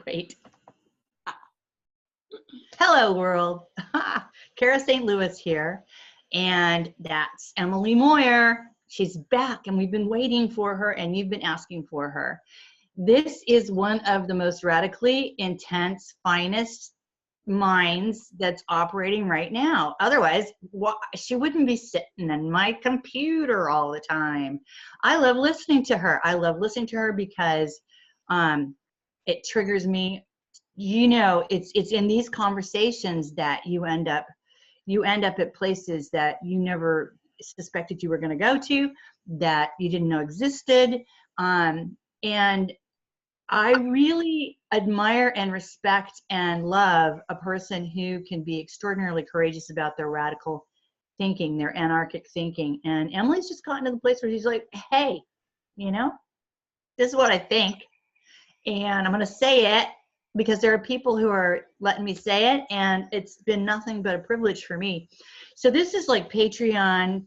Wait. Hello, world. Kara St. Louis here, and that's Emily Moyer. She's back, and we've been waiting for her, and you've been asking for her. This is one of the most radically intense, finest minds that's operating right now. Otherwise, she wouldn't be sitting in my computer all the time. I love listening to her. I love listening to her because it triggers me. You know, it's in these conversations that you end up at places that you never suspected you were going to go to, that you didn't know existed. And I really admire and respect and love a person who can be extraordinarily courageous about their radical thinking, their anarchic thinking. And Emily's just gotten to the place where she's like, hey, you know, this is what I think. And I'm going to say it because there are people who are letting me say it. And it's been nothing but a privilege for me. So this is like patron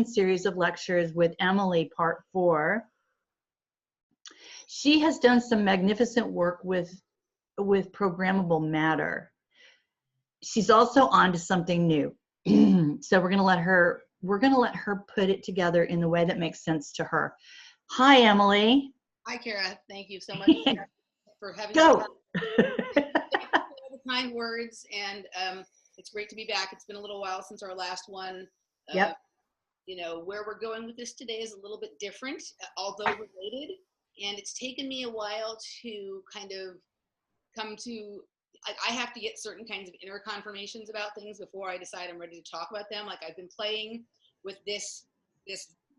series of lectures with Emily, part 4. She has done some magnificent work with programmable matter. She's also on to something new. So we're going to let her put it together in the way that makes sense to her. Hi, Emily. Hi, Kara. Thank you so much for having me. Go. Thank you for all the kind words, and it's great to be back. It's been a little while since our last one. Yep. You know, where we're going with this today is a little bit different, although related. And it's taken me a while to kind of come to, I have to get certain kinds of inner confirmations about things before I decide I'm ready to talk about them. Like, I've been playing with this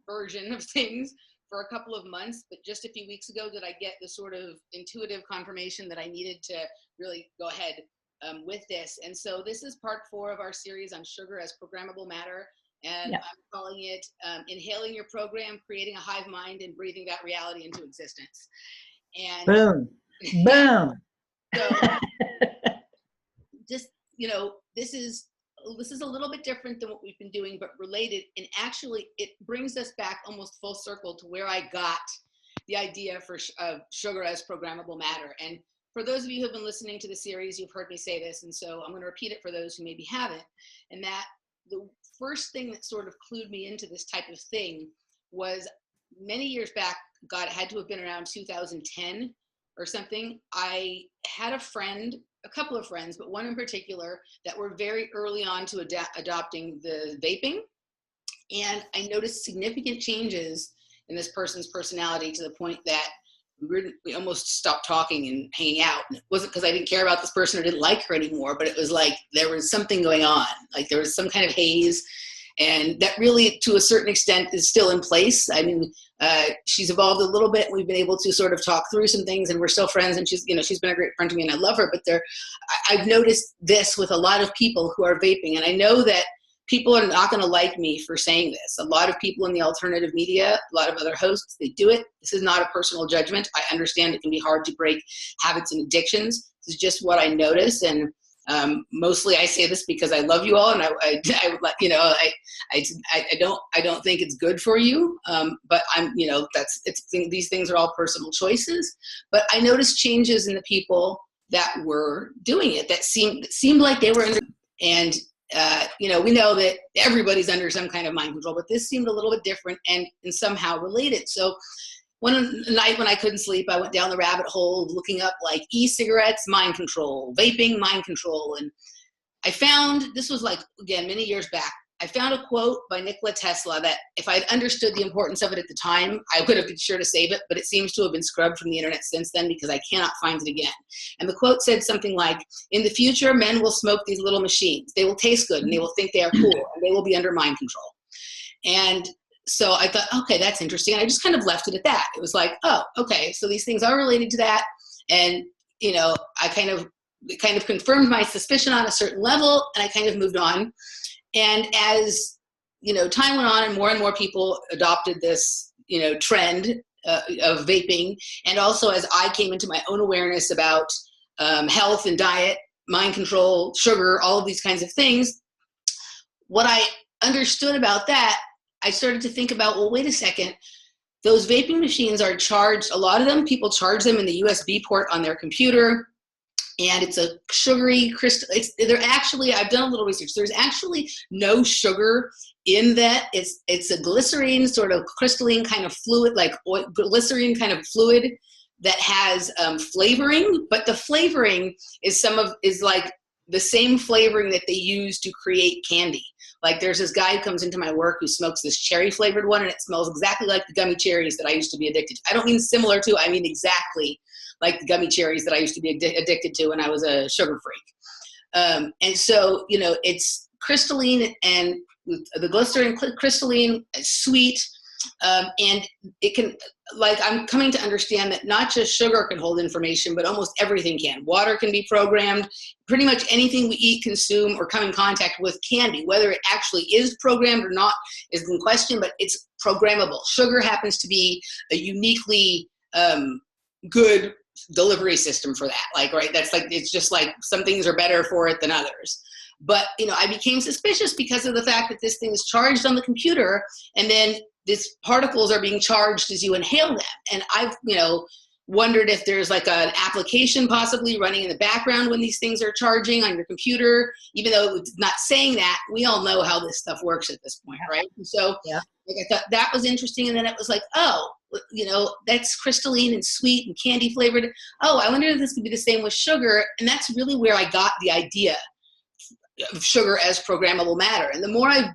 version of things for a couple of months, but just a few weeks ago did I get the sort of intuitive confirmation that I needed to really go ahead with this. And so this is part 4 of our series on sugar as programmable matter. And yep. I'm calling it Inhaling Your Program, Creating a Hive Mind, and Breathing That Reality into Existence. And boom, boom. So just, you know, this is a little bit different than what we've been doing, but related. And actually, it brings us back almost full circle to where I got the idea for sugar as programmable matter. And for those of you who have been listening to the series, you've heard me say this. And so I'm going to repeat it for those who maybe haven't. And that the first thing that sort of clued me into this type of thing was many years back, God, it had to have been around 2010 or something. I had a couple of friends, but one in particular that were very early on to adopting the vaping. And I noticed significant changes in this person's personality to the point that we almost stopped talking and hanging out. And it wasn't because I didn't care about this person or didn't like her anymore, but it was like there was something going on. Like there was some kind of haze, and that really, to a certain extent, is still in place. I mean, she's evolved a little bit. We've been able to sort of talk through some things, and we're still friends. And she's been a great friend to me, and I love her. But I've noticed this with a lot of people who are vaping, and I know that people are not going to like me for saying this. A lot of people in the alternative media, a lot of other hosts, they do it. This is not a personal judgment. I understand it can be hard to break habits and addictions. This is just what I notice. And mostly I say this because I love you all. And I don't think it's good for you. But these things are all personal choices. But I noticed changes in the people that were doing it that seemed like they were under, and we know that everybody's under some kind of mind control, but this seemed a little bit different and somehow related. So one night when I couldn't sleep, I went down the rabbit hole looking up like e-cigarettes, mind control, vaping, mind control. And I found, this was like, again, many years back, I found a quote by Nikola Tesla that if I'd understood the importance of it at the time, I would have been sure to save it, but it seems to have been scrubbed from the internet since then because I cannot find it again. And the quote said something like, in the future, men will smoke these little machines. They will taste good and they will think they are cool and they will be under mind control. And so I thought, okay, that's interesting. And I just kind of left it at that. It was like, oh, okay, so these things are related to that. And, I kind of confirmed my suspicion on a certain level, and I kind of moved on. And as, time went on and more people adopted this, trend of vaping, and also as I came into my own awareness about health and diet, mind control, sugar, all of these kinds of things, what I understood about that, I started to think about, well, wait a second, those vaping machines are charged, a lot of them, people charge them in the USB port on their computer. And it's a sugary crystal. I've done a little research. There's actually no sugar in that. It's a glycerine, sort of crystalline kind of fluid, like glycerine kind of fluid that has flavoring, but the flavoring is like the same flavoring that they use to create candy. Like there's this guy who comes into my work who smokes this cherry flavored one, and it smells exactly like the gummy cherries that I used to be addicted to. I don't mean similar to, I mean exactly like the gummy cherries that I used to be addicted to when I was a sugar freak. And so, it's crystalline, and the glycerin crystalline, sweet, and it can, like, I'm coming to understand that not just sugar can hold information, but almost everything can. Water can be programmed. Pretty much anything we eat, consume, or come in contact with can be. Whether it actually is programmed or not is in question, but it's programmable. Sugar happens to be a uniquely good delivery system for that. Like, right, that's like, it's just like some things are better for it than others. But, I became suspicious because of the fact that this thing is charged on the computer, and then these particles are being charged as you inhale them. And I've, wondered if there's like an application possibly running in the background when these things are charging on your computer, even though it's not saying that. We all know how this stuff works at this point, right? And so Yeah. like, I thought that was interesting. And then it was like, oh, that's crystalline and sweet and candy flavored. Oh, I wonder if this could be the same with sugar. And that's really where I got the idea of sugar as programmable matter. And the more I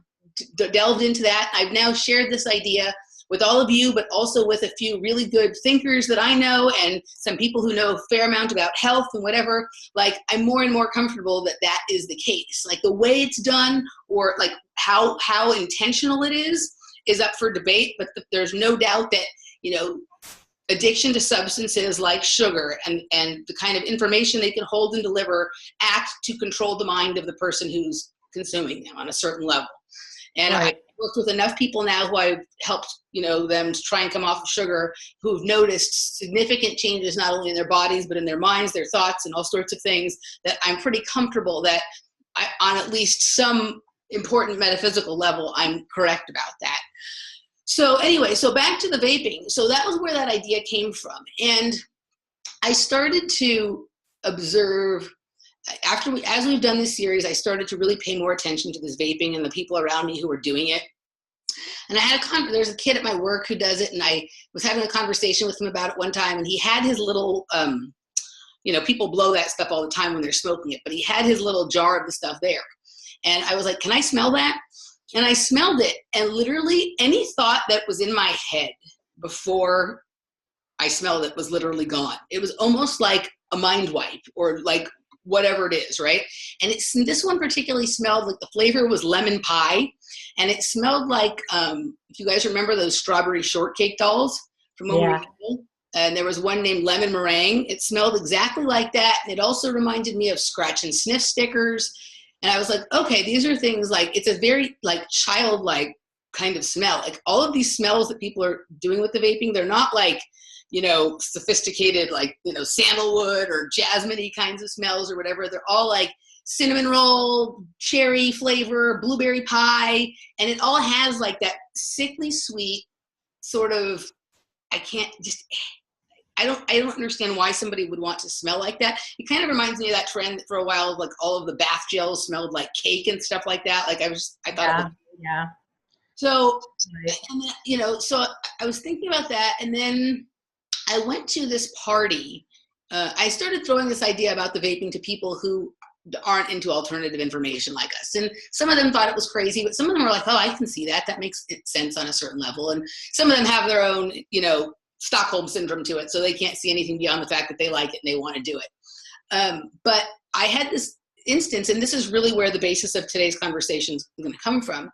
delved into that, I've now shared this idea with all of you, but also with a few really good thinkers that I know, and some people who know a fair amount about health and whatever. Like, I'm more and more comfortable that that is the case. Like, the way it's done, or like how intentional it is up for debate. But there's no doubt that, addiction to substances like sugar and the kind of information they can hold and deliver act to control the mind of the person who's consuming them on a certain level. And right. I've worked with enough people now who I've helped, them to try and come off of sugar, who've noticed significant changes not only in their bodies, but in their minds, their thoughts, and all sorts of things, that I'm pretty comfortable that on at least some important metaphysical level, I'm correct about that. So anyway, so back to the vaping. So that was where that idea came from. And I started to observe, as we've done this series, I started to really pay more attention to this vaping and the people around me who were doing it. And I had there's a kid at my work who does it, and I was having a conversation with him about it one time, and he had his little, people blow that stuff all the time when they're smoking it, but he had his little jar of the stuff there. And I was like, can I smell that? And I smelled it, and literally any thought that was in my head before I smelled it was literally gone. It was almost like a mind wipe, or like whatever it is, right? And this one particularly smelled like, the flavor was lemon pie, and it smelled like, if you guys remember those strawberry shortcake dolls from when we were little, and there was one named lemon meringue. It smelled exactly like that. And it also reminded me of scratch and sniff stickers. And I was like, okay, these are things like, it's a very like childlike kind of smell. Like, all of these smells that people are doing with the vaping, they're not like, sophisticated, like, sandalwood or jasmine-y kinds of smells or whatever. They're all like cinnamon roll, cherry flavor, blueberry pie. And it all has like that sickly sweet sort of, I don't understand why somebody would want to smell like that. It kind of reminds me of that trend for a while of like all of the bath gels smelled like cake and stuff like that. Like, I thought it was, yeah. So, and, so I was thinking about that, and then I went to this party. I started throwing this idea about the vaping to people who aren't into alternative information like us. And some of them thought it was crazy, but some of them were like, oh, I can see that. That makes sense on a certain level. And some of them have their own, Stockholm syndrome to it. So they can't see anything beyond the fact that they like it and they want to do it. But I had this instance, and this is really where the basis of today's conversation is going to come from.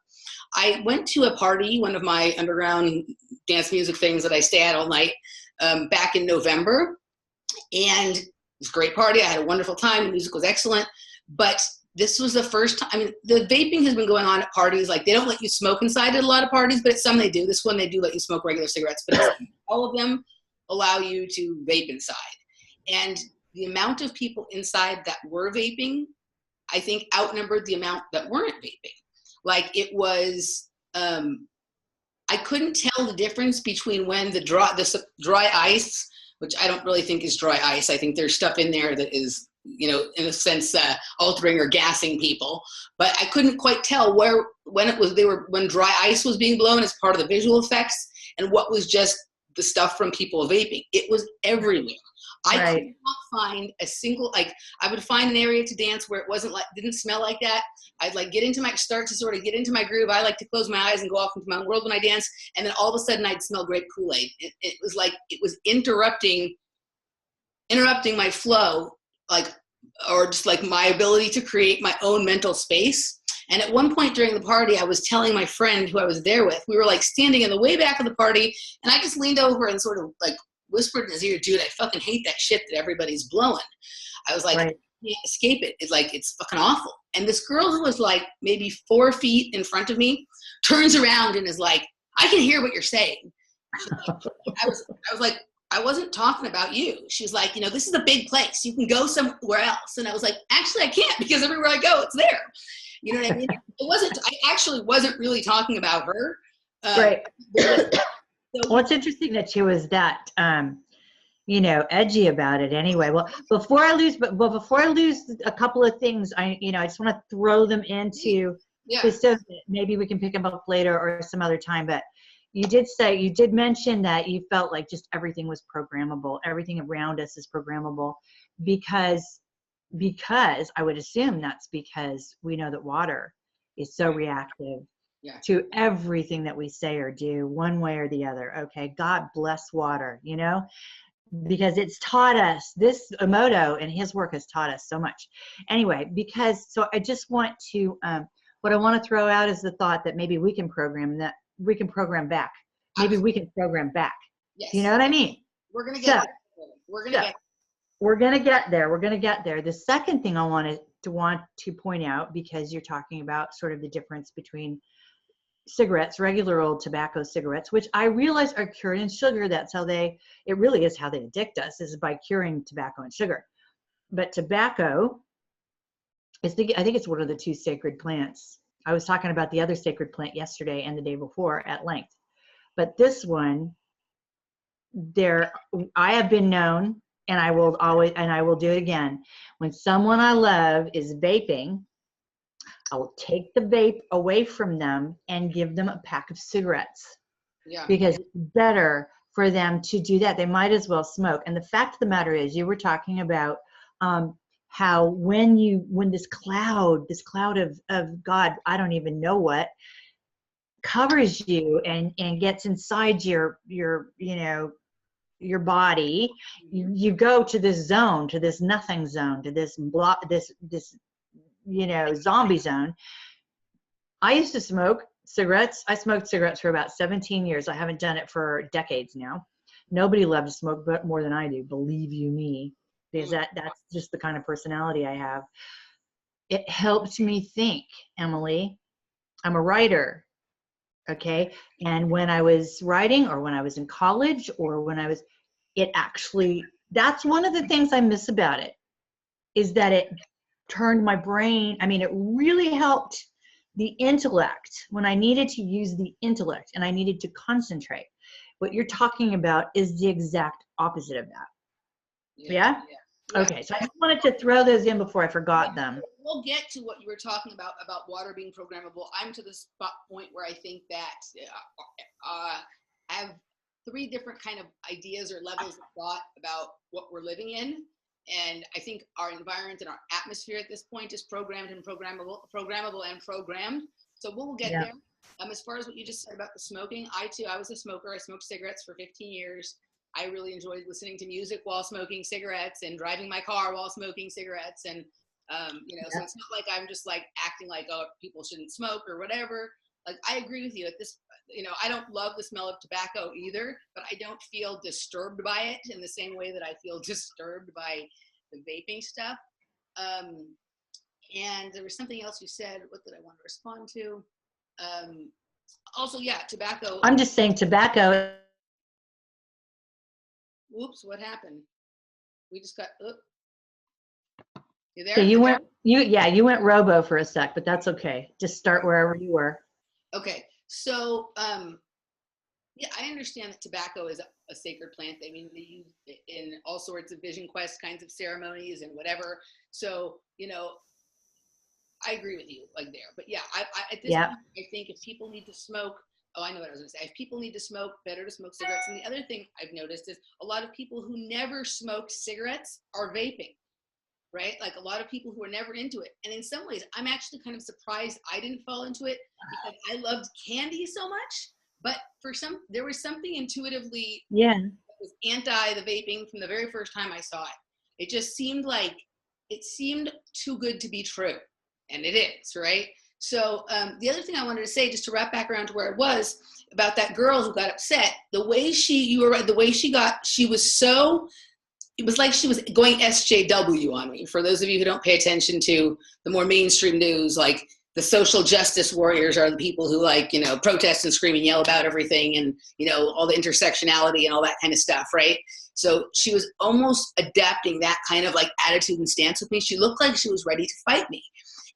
I went to a party, one of my underground dance music things that I stay at all night, back in November. And it was a great party. I had a wonderful time. The music was excellent. But this was the first time. I mean, the vaping has been going on at parties. Like, they don't let you smoke inside at a lot of parties, but at some they do. This one, they do let you smoke regular cigarettes. But all of them allow you to vape inside. And the amount of people inside that were vaping, I think, outnumbered the amount that weren't vaping. Like, it was, I couldn't tell the difference between when the dry ice, which I don't really think is dry ice. I think there's stuff in there that is in a sense, altering or gassing people. But I couldn't quite tell when dry ice was being blown as part of the visual effects and what was just the stuff from people vaping. It was everywhere. I could not find a single, I would find an area to dance where it didn't smell like that. I'd start to sort of get into my groove. I like to close my eyes and go off into my own world when I dance. And then all of a sudden I'd smell grape Kool-Aid. It was like, it was interrupting my flow, or just like my ability to create my own mental space. And at one point during the party, I was telling my friend who I was there with, we were like standing in the way back of the party, and I just leaned over and sort of like whispered in his ear, dude, I fucking hate that shit that everybody's blowing. I was like, I can't escape it. It's fucking awful. And this girl who was like maybe 4 feet in front of me turns around and is like, I can hear what you're saying. I was like, I wasn't talking about you. She's like, this is a big place. You can go somewhere else. And I was like, actually, I can't, because everywhere I go, it's there. You know what I mean? I actually wasn't really talking about her. Well, it's interesting that she was that, edgy about it anyway. Well, before I lose a couple of things, I just want to throw them into this, so maybe we can pick them up later or some other time. But you did mention that you felt like just everything was programmable. Everything around us is programmable because I would assume that's because we know that water is so reactive to everything that we say or do, one way or the other. Okay, God bless water, because it's taught us, this Emoto and his work has taught us so much. Anyway, so I just want to, what I want to throw out is the thought that maybe we can program back. Maybe we can program back. Yes. You know what I mean? We're going to get there. We're going to get there. The second thing I want to point out, because you're talking about sort of the difference between cigarettes, regular old tobacco cigarettes, which I realize are cured in sugar. That's how it really is how they addict us, is by curing tobacco and sugar. But tobacco, I think it's one of the 2 sacred plants. I was talking about the other sacred plant yesterday and the day before at length. But this one, I have been known, and I will do it again. When someone I love is vaping, I will take the vape away from them and give them a pack of cigarettes. Because it's better for them to do that. They might as well smoke. And the fact of the matter is, you were talking about how when this cloud of God, I don't even know what, covers you and gets inside your body, you go to this zone, to this nothing zone, to this zombie zone. I used to smoke cigarettes. I smoked cigarettes for about 17 years. I haven't done it for decades now. Nobody loves to smoke but more than I do, believe you me, because that's just the kind of personality I have. It helped me think, Emily. I'm a writer, okay? And when I was writing, or when I was in college, or that's one of the things I miss about it, is that it turned my brain. I mean, it really helped the intellect when I needed to use the intellect and I needed to concentrate. What you're talking about is the exact opposite of that. Yeah? Okay, so I just wanted to throw those in before I forgot them. We'll get to what you were talking about water being programmable. I'm to the point where I think that I have 3 different kind of ideas or levels of thought about what we're living in. And I think our environment and our atmosphere at this point is programmed and programmable and programmed. So we'll get there. As far as what you just said about the smoking, I was a smoker. I smoked cigarettes for 15 years. I really enjoyed listening to music while smoking cigarettes and driving my car while smoking cigarettes. And, so it's not like I'm just like acting like, oh, people shouldn't smoke or whatever. Like, I agree with you at this, I don't love the smell of tobacco either, but I don't feel disturbed by it in the same way that I feel disturbed by the vaping stuff. And there was something else you said. What did I want to respond to? Also, tobacco. I'm just saying tobacco. Whoops, what happened? We just got, you there? So you went robo for a sec, but that's okay. Just start wherever you were. Okay. So, Yeah, I understand that tobacco is a sacred plant. I mean, they use it in all sorts of vision quest kinds of ceremonies and whatever. So, you know, I agree with you like there. But yeah, at this Yeah. point, I think if people need to smoke, oh, I know what I was going to say. If people need to smoke, better to smoke cigarettes. And the other thing I've noticed is a lot of people who never smoked cigarettes are vaping, right? Like a lot of people who are never into it. And in some ways, I'm actually kind of surprised I didn't fall into it because I loved candy so much. But there was something intuitively Yeah. that was anti the vaping from the very first time I saw it. It just seemed like it seemed too good to be true. And it is, right? So the other thing I wanted to say, just to wrap back around to where it was about that girl who got upset, you were right, the way she was so, it was like she was going SJW on me. For those of you who don't pay attention to the more mainstream news, like the social justice warriors are the people who like, you know, protest and scream and yell about everything and, you know, all the intersectionality and all that kind of stuff, right? So she was almost adapting that kind of like attitude and stance with me. She looked like she was ready to fight me.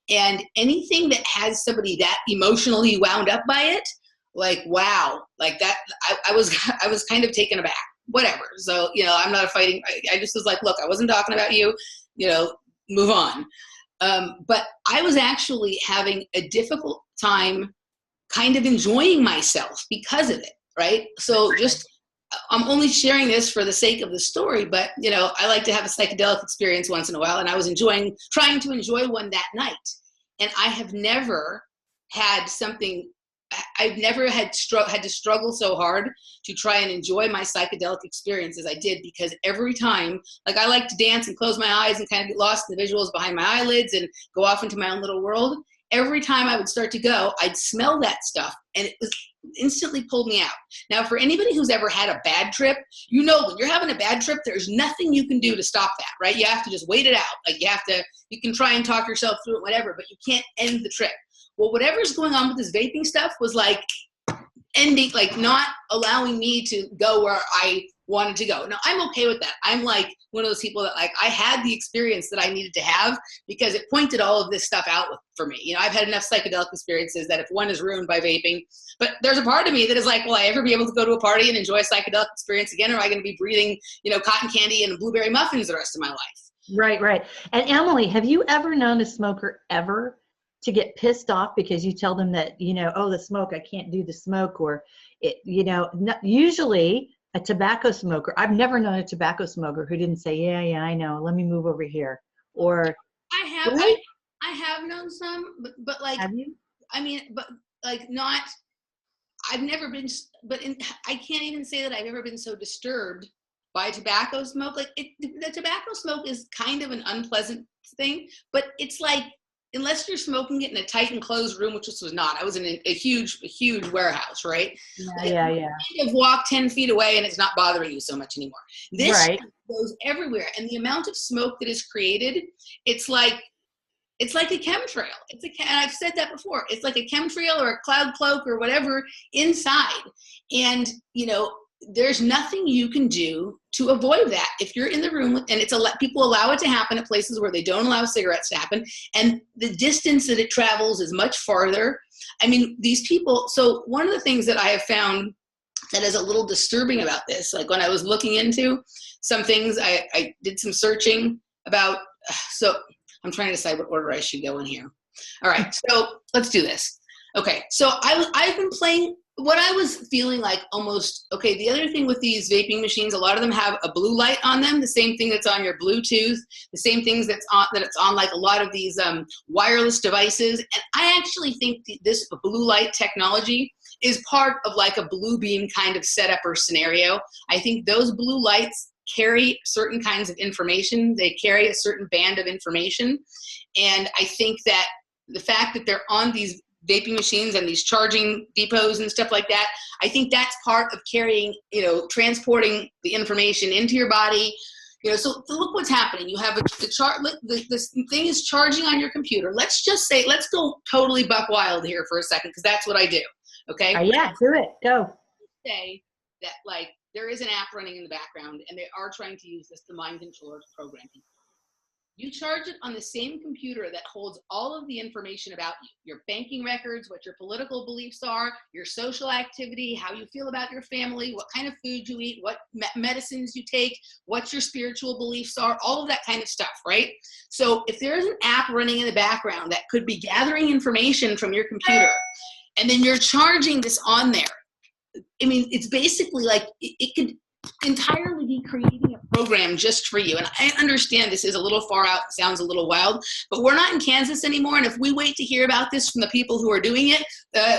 And anything that has somebody that emotionally wound up by it, like, wow, like that, I was kind of taken aback, whatever. So, you know, I'm not fighting. I just was like, look, I wasn't talking about you, you know, move on. But I was actually having a difficult time kind of enjoying myself because of it, right? So just, I'm only sharing this for the sake of the story, but, you know, I like to have a psychedelic experience once in a while, and I was trying to enjoy one that night. And I have never had something, I've never had to struggle so hard to try and enjoy my psychedelic experience as I did, because every time, like I like to dance and close my eyes and kind of get lost in the visuals behind my eyelids and go off into my own little world. Every time I would start to go, I'd smell that stuff and it was instantly pulled me out. Now, for anybody who's ever had a bad trip, you know, when you're having a bad trip, there's nothing you can do to stop that, right? You have to just wait it out. Like you can try and talk yourself through it, whatever, but you can't end the trip. Well, whatever's going on with this vaping stuff was like ending, like not allowing me to go where I wanted to go. Now, I'm okay with that. I'm like one of those people that like, I had the experience that I needed to have because it pointed all of this stuff out for me. You know, I've had enough psychedelic experiences that if one is ruined by vaping, but there's a part of me that is like, will I ever be able to go to a party and enjoy a psychedelic experience again? Or am I going to be breathing, you know, cotton candy and blueberry muffins the rest of my life? Right, right. And Emily, have you ever known a smoker ever to get pissed off because you tell them that, you know, oh, the smoke, I can't do the smoke, or it, you know, usually a tobacco smoker, I've never known a tobacco smoker who didn't say, yeah, I know, let me move over here. Or, right? I have known some, but like, Have you? I mean, but like not, I've never been, I can't even say that I've ever been so disturbed by tobacco smoke. Like the tobacco smoke is kind of an unpleasant thing, but it's like, unless you're smoking it in a tight enclosed room, which this was not, I was in a huge warehouse, right? Yeah. You kind of walk 10 feet away and it's not bothering you so much anymore. This Right. goes everywhere. And the amount of smoke that is created, it's like a chemtrail. And I've said that before. It's like a chemtrail or a cloud cloak or whatever inside. And, you know, there's nothing you can do to avoid that. If you're in the room and people allow it to happen at places where they don't allow cigarettes to happen, and the distance that it travels is much farther. I mean, these people, so one of the things that I have found that is a little disturbing about this, like when I was looking into some things, I did some searching about, so I'm trying to decide what order I should go in here. All right, so let's do this. Okay, so I've been playing, what I was feeling like almost, okay, the other thing with these vaping machines, a lot of them have a blue light on them, the same thing that's on your Bluetooth, the same things that it's on like a lot of these wireless devices. And I actually think this blue light technology is part of like a blue beam kind of setup or scenario. I think those blue lights carry certain kinds of information. They carry a certain band of information. And I think that the fact that they're on these vaping machines and these charging depots and stuff like that, I think that's part of carrying, you know, transporting the information into your body. You know, so look what's happening. You have this thing is charging on your computer. Let's just say, let's go totally buck wild here for a second, because that's what I do. Okay. Yeah, do it. Go. Say that like there is an app running in the background and they are trying to use this to mind control or to program people. You charge it on the same computer that holds all of the information about you, your banking records, what your political beliefs are, your social activity, how you feel about your family, what kind of food you eat, what medicines you take, what your spiritual beliefs are, all of that kind of stuff, right? So if there's an app running in the background that could be gathering information from your computer, and then you're charging this on there, I mean, it's basically like it could entirely be creating a program just for you. And I understand this is a little far out, sounds a little wild, but we're not in Kansas anymore. And if we wait to hear about this from the people who are doing it,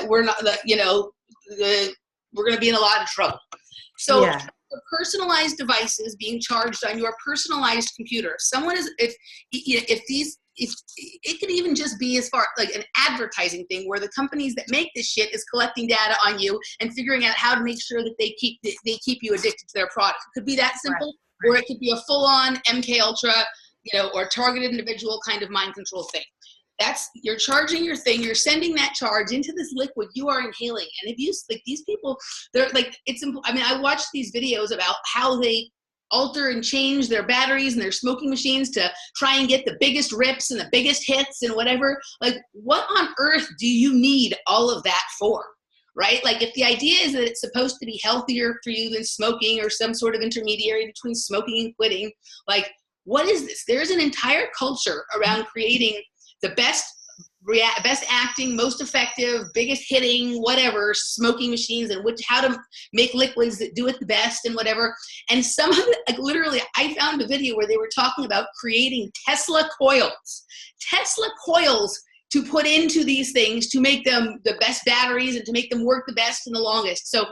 we're not, we're going to be in a lot of trouble. So Yeah. the personalized devices being charged on your personalized computer. Someone is, if it could even just be as far like an advertising thing where the companies that make this shit is collecting data on you and figuring out how to make sure that they keep you addicted to their product. It could be that simple, right. Or it could be a full-on MK Ultra, or targeted individual kind of mind control thing. You're charging your thing, you're sending that charge into this liquid you are inhaling. And if you, like these people, they're like, I watched these videos about how they alter and change their batteries and their smoking machines to try and get the biggest rips and the biggest hits and whatever. Like, what on earth do you need all of that for? Right? Like, if the idea is that it's supposed to be healthier for you than smoking or some sort of intermediary between smoking and quitting, like, what is this? There's an entire culture around creating the best acting, most effective, biggest hitting, whatever, smoking machines and how to make liquids that do it the best and whatever. And some of it, like literally, I found a video where they were talking about creating Tesla coils to put into these things to make them the best batteries and to make them work the best and the longest. So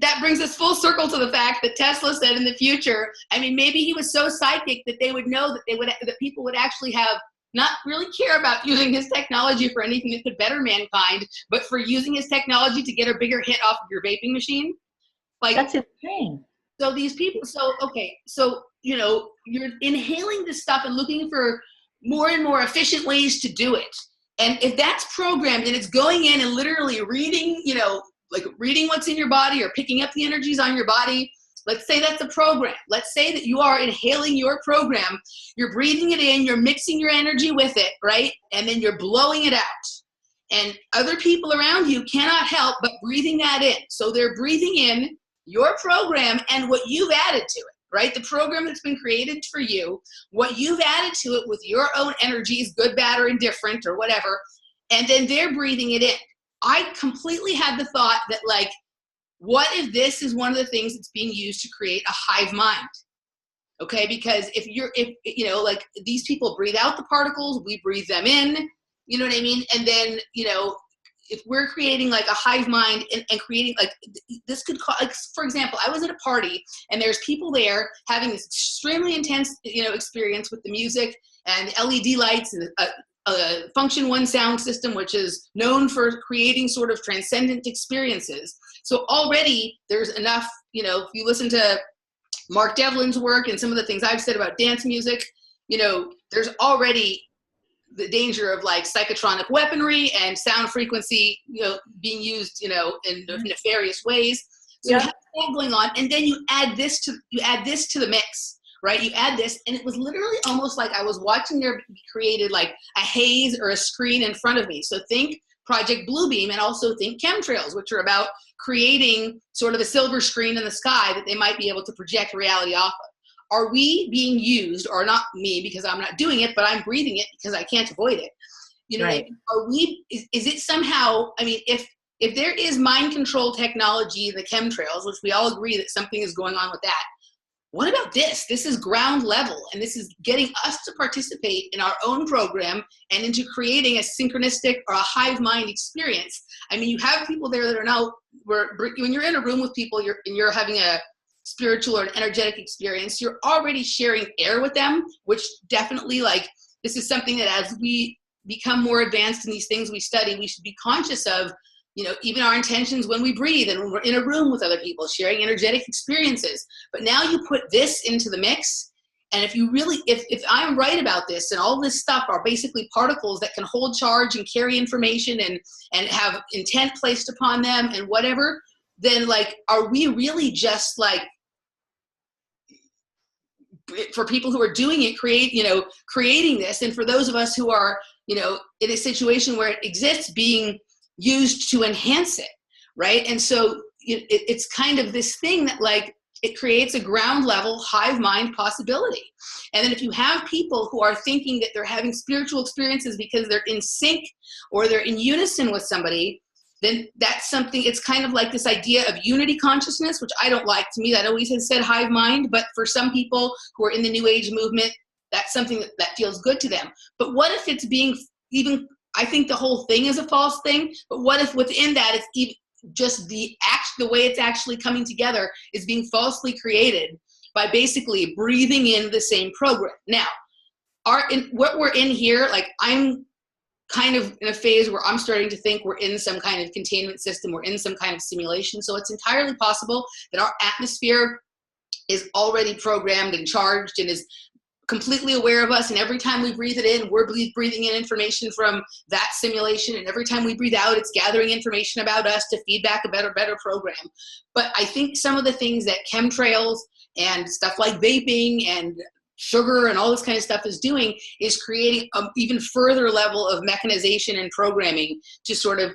that brings us full circle to the fact that Tesla said in the future, I mean, maybe he was so psychic that they would know that people would actually have not really care about using his technology for anything that could better mankind, but for using his technology to get a bigger hit off of your vaping machine. Like, that's insane. So these people, you're inhaling this stuff and looking for more and more efficient ways to do it. And if that's programmed and it's going in and literally reading, reading what's in your body or picking up the energies on your body, let's say that's a program. Let's say that you are inhaling your program, you're breathing it in, you're mixing your energy with it, right? And then you're blowing it out. And other people around you cannot help but breathing that in. So they're breathing in your program and what you've added to it, right? The program that's been created for you, what you've added to it with your own energies, good, bad, or indifferent, or whatever, and then they're breathing it in. I completely had the thought that, like, what if this is one of the things that's being used to create a hive mind? Okay, because if like these people breathe out the particles, we breathe them in, you know what I mean? And then, if we're creating like a hive mind and creating like, this could cause, like, for example, I was at a party and there's people there having this extremely intense, experience with the music and LED lights and a Function One sound system, which is known for creating sort of transcendent experiences. So already there's enough, if you listen to Mark Devlin's work and some of the things I've said about dance music, there's already the danger of like psychotronic weaponry and sound frequency, being used, in nefarious ways. So you have that going on, and then you add this to the mix, right? You add this, and it was literally almost like I was watching there be created like a haze or a screen in front of me. So think Project Bluebeam, and also think chemtrails, which are about creating sort of a silver screen in the sky that they might be able to project reality off of. Are we being used, or not me because I'm not doing it, but I'm breathing it because I can't avoid it? Right. Are we, is it somehow, I mean, if there is mind control technology in the chemtrails, which we all agree that something is going on with that, what about this? This is ground level, and this is getting us to participate in our own program and into creating a synchronistic or a hive mind experience. I mean, you have people there that are now, when you're in a room with people, you're having a spiritual or an energetic experience, you're already sharing air with them, which definitely, like, this is something that as we become more advanced in these things we study, we should be conscious of, even our intentions when we breathe and when we're in a room with other people, sharing energetic experiences. But now you put this into the mix, and if I'm right about this, and all this stuff are basically particles that can hold charge and carry information and have intent placed upon them and whatever, then, like, are we really just like for people who are doing it, creating this, and for those of us who are, in a situation where it exists, being used to enhance it, right? And so it's kind of this thing that like, it creates a ground level hive mind possibility. And then if you have people who are thinking that they're having spiritual experiences because they're in sync or they're in unison with somebody, then that's something, it's kind of like this idea of unity consciousness, which I don't like. To me, that always has said hive mind, but for some people who are in the New Age movement, that's something that feels good to them. But what if it's being even, I think the whole thing is a false thing, but what if within that it's even just the way it's actually coming together is being falsely created by basically breathing in the same program. Now, what we're in here, like I'm kind of in a phase where I'm starting to think we're in some kind of containment system, we're in some kind of simulation. So it's entirely possible that our atmosphere is already programmed and charged and is completely aware of us, and every time we breathe it in, we're breathing in information from that simulation, and every time we breathe out, it's gathering information about us to feed back a better program. But I think some of the things that chemtrails and stuff like vaping and sugar and all this kind of stuff is doing is creating an even further level of mechanization and programming to sort of,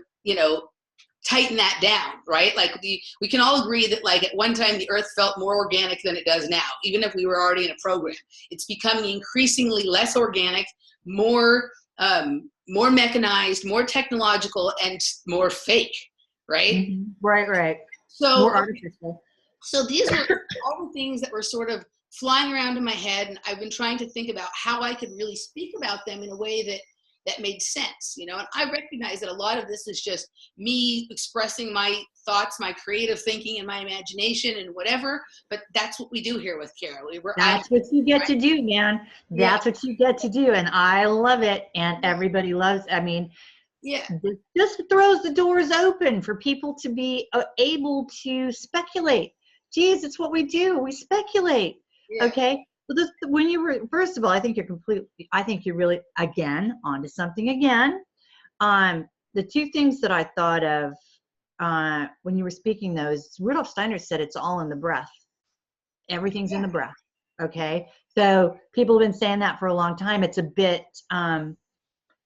tighten that down, right? Like we can all agree that like at one time the earth felt more organic than it does now, even if we were already in a program. It's becoming increasingly less organic, more mechanized, more technological, and more fake, right? Mm-hmm. Right. So more artificial. So these were all the things that were sort of flying around in my head, and I've been trying to think about how I could really speak about them in a way that made sense, and I recognize that a lot of this is just me expressing my thoughts, my creative thinking, and my imagination and whatever, but that's what we do here with Carol. That's what you get to do, man. That's what you get to do, and I love it, and everybody loves, this just throws the doors open for people to be able to speculate. Geez, it's what we do. We speculate. Okay. Well, when you were, first of all, I think you're really, again, onto something again. The two things that I thought of when you were speaking those, Rudolf Steiner said it's all in the breath. Everything's in the breath. Okay. So people have been saying that for a long time. It's a bit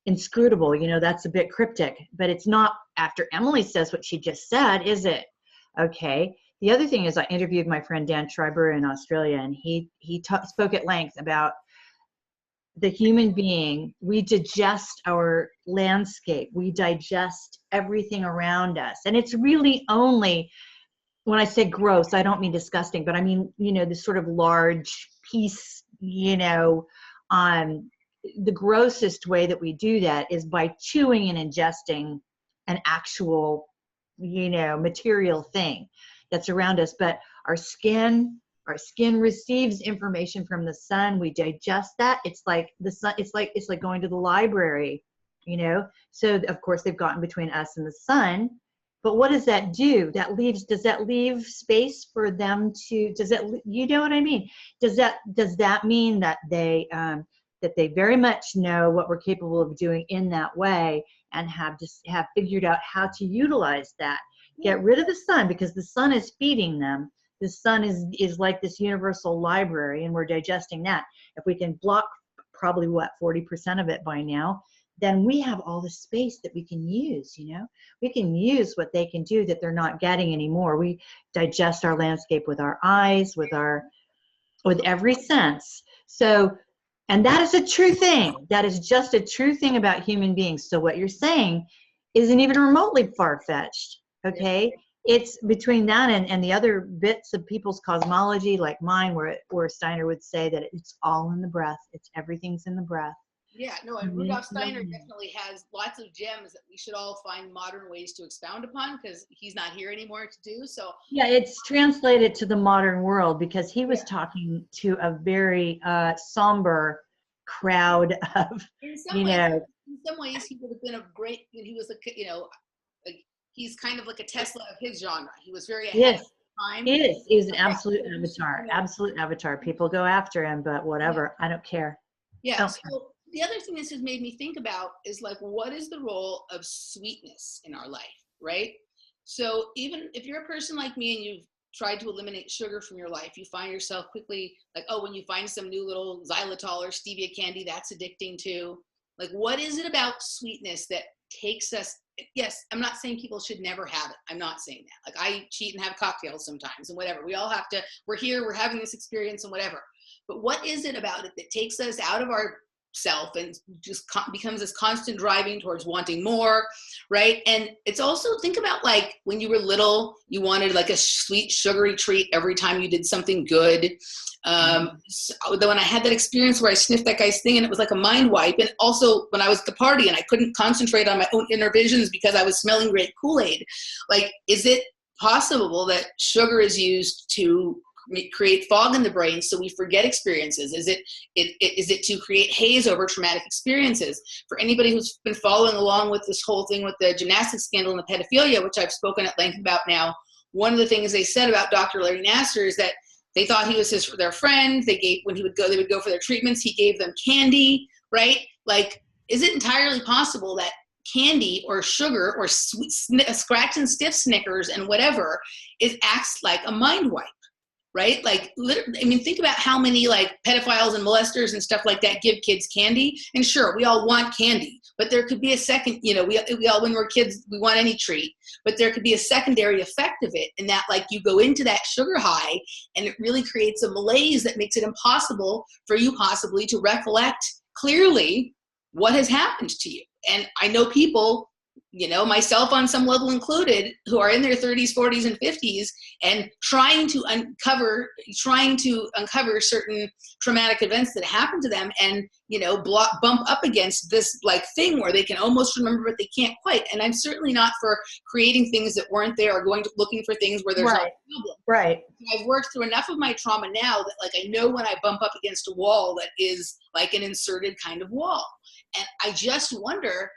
inscrutable, that's a bit cryptic, but it's not after Emily says what she just said, is it? Okay. The other thing is I interviewed my friend Dan Schreiber in Australia, and he spoke at length about the human being. We digest our landscape. We digest everything around us. And it's really only, when I say gross, I don't mean disgusting, but I mean, this sort of large piece, the grossest way that we do that is by chewing and ingesting an actual, material thing that's around us. But our skin receives information from the sun. We digest that. It's like the sun, it's like going to the library, So of course they've gotten between us and the sun. But what does that do? Does that leave space for them to, you know what I mean? Does that mean that they very much know what we're capable of doing in that way, and have figured out how to utilize that? Get rid of the sun, because the sun is feeding them. The sun is like this universal library, and we're digesting that. If we can block probably 40% of it by now, then we have all the space that we can use, We can use what they can do that they're not getting anymore. We digest our landscape with our eyes, with every sense. So, and that is a true thing. That is just a true thing about human beings. So what you're saying isn't even remotely far-fetched, okay? It's between that and the other bits of people's cosmology, like mine, where Steiner would say that it's all in the breath. Everything's in the breath. Yeah, no, and Rudolf Steiner definitely has lots of gems that we should all find modern ways to expound upon, because he's not here anymore to do so. Yeah, it's translated to the modern world, because he was talking to a very somber crowd of, in some ways he would have been a great, he was he's kind of like a Tesla of his genre. He was very ahead of his time. He is. He's an absolute avatar. Absolute avatar. People go after him, but whatever. I don't care. Yeah. So the other thing this has made me think about is like, what is the role of sweetness in our life, right? So even if you're a person like me and you've tried to eliminate sugar from your life, you find yourself quickly like, oh, when you find some new little xylitol or stevia candy, that's addicting too. Like, what is it about sweetness that takes us? Yes, I'm not saying people should never have it. I'm not saying that. Like, I cheat and have cocktails sometimes and whatever. We all have to, we're here, we're having this experience and whatever. But what is it about it that takes us out of our self and just becomes this constant driving towards wanting more, right? And it's also, think about like when you were little, you wanted like a sweet sugary treat every time you did something good. So when I had that experience where I sniffed that guy's thing and it was like a mind wipe, and also when I was at the party and I couldn't concentrate on my own inner visions because I was smelling great Kool-Aid, like, is it possible that sugar is used to create fog in the brain so we forget experiences? Is it to create haze over traumatic experiences? For anybody who's been following along with this whole thing with the gymnastics scandal and the pedophilia, which I've spoken at length about now, one of the things they said about Dr. Larry Nassar is that they thought he was their friend. They would go for their treatments, he gave them candy, right? Like, is it entirely possible that candy or sugar or scratch and stiff Snickers and whatever acts like a mind wipe? Right? Like, I mean, think about how many like pedophiles and molesters and stuff like that give kids candy. And sure, we all want candy, but there could be a second, we all, when we're kids, we want any treat, but there could be a secondary effect of it. And that, like, you go into that sugar high and it really creates a malaise that makes it impossible for you possibly to recollect clearly what has happened to you. And I know people, myself on some level included, who are in their 30s, 40s, and 50s and trying to uncover certain traumatic events that happened to them and, bump up against this like thing where they can almost remember, but they can't quite. And I'm certainly not for creating things that weren't there or looking for things where there's not a problem. Right. I've worked through enough of my trauma now that, like, I know when I bump up against a wall that is like an inserted kind of wall. And I just wonder,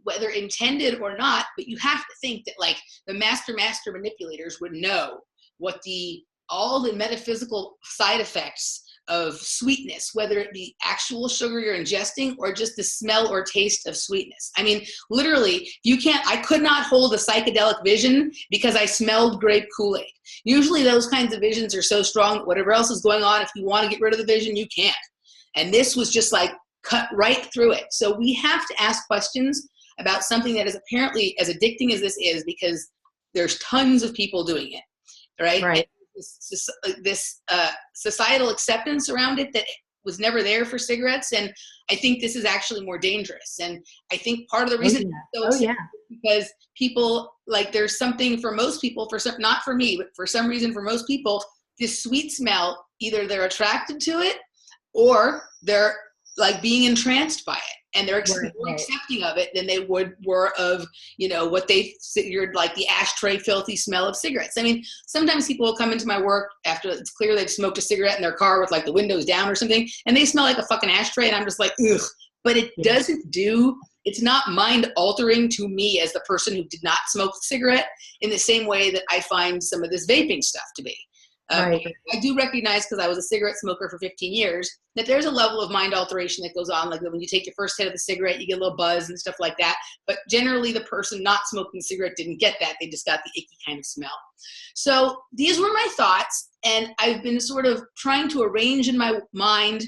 whether intended or not, but you have to think that like the master manipulators would know what all the metaphysical side effects of sweetness, whether it be actual sugar you're ingesting or just the smell or taste of sweetness. I mean, literally, I could not hold a psychedelic vision because I smelled grape Kool-Aid. Usually those kinds of visions are so strong that whatever else is going on, if you want to get rid of the vision, you can't. And this was just like cut right through it. So we have to ask questions about something that is apparently as addicting as this is, because there's tons of people doing it, right? Right. This societal acceptance around it that was never there for cigarettes. And I think this is actually more dangerous. And I think part of the reason is because people, like, there's something for most people, not for me, but for some reason for most people, this sweet smell, either they're attracted to it or they're like being entranced by it, and they're more accepting of it than they were of, what they figured like the ashtray filthy smell of cigarettes. I mean, sometimes people will come into my work after it's clear they've smoked a cigarette in their car with like the windows down or something, and they smell like a fucking ashtray, and I'm just like, ugh. But it's not mind altering to me as the person who did not smoke the cigarette in the same way that I find some of this vaping stuff to be. I do recognize, because I was a cigarette smoker for 15 years, that there's a level of mind alteration that goes on. Like when you take your first hit of the cigarette, you get a little buzz and stuff like that. But generally, the person not smoking the cigarette didn't get that. They just got the icky kind of smell. So these were my thoughts. And I've been sort of trying to arrange in my mind.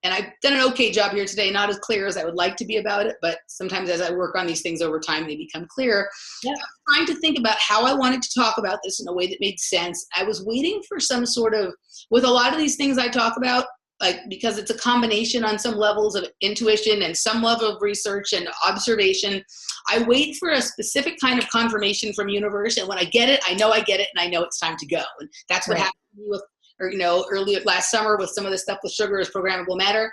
And I've done an okay job here today, not as clear as I would like to be about it, but sometimes as I work on these things over time, they become clearer. Yeah. I was trying to think about how I wanted to talk about this in a way that made sense. I was waiting for some sort of, with a lot of these things I talk about, like, because it's a combination on some levels of intuition and some level of research and observation, I wait for a specific kind of confirmation from universe. And when I get it, I know I get it, and I know it's time to go. And that's what happened to me with, early last summer with some of the stuff with sugar as programmable matter.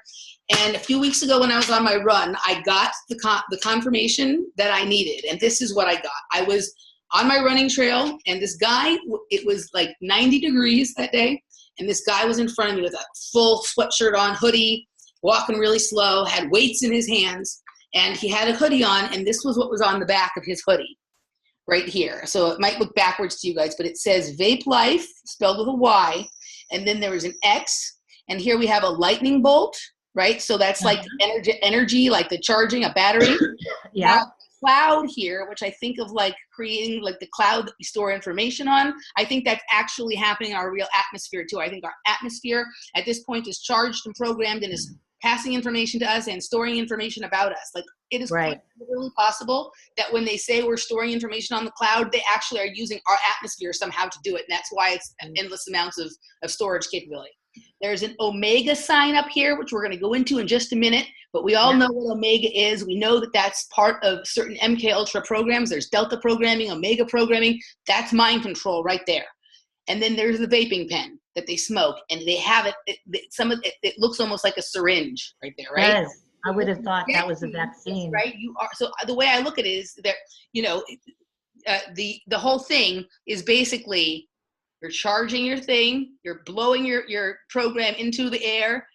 And a few weeks ago when I was on my run, I got the confirmation that I needed. And this is what I got. I was on my running trail, and this guy, it was like 90 degrees that day. And this guy was in front of me with a full sweatshirt on, hoodie, walking really slow, had weights in his hands, and he had a hoodie on. And this was what was on the back of his hoodie right here. So it might look backwards to you guys, but it says Vape Life, spelled with a Y. And then there was an X, and here we have a lightning bolt, right? So that's like energy, like the charging a battery. Yeah. cloud here, which I think of like creating like the cloud that we store information on. I think that's actually happening in our real atmosphere too. I think our atmosphere at this point is charged and programmed and is passing information to us and storing information about us. Like it is quite really possible that when they say we're storing information on the cloud, they actually are using our atmosphere somehow to do it. And that's why it's endless amounts of storage capability. There's an omega sign up here, which we're going to go into in just a minute, but we all know what omega is. We know that that's part of certain MK Ultra programs. There's delta programming, omega programming. That's mind control right there. And then there's the vaping pen that they smoke, and they have it looks almost like a syringe right there, right? Yes, I would have thought that was a vaccine. Right? So the way I look at it is that, you know, the whole thing is basically you're charging your thing, you're blowing your program into the air,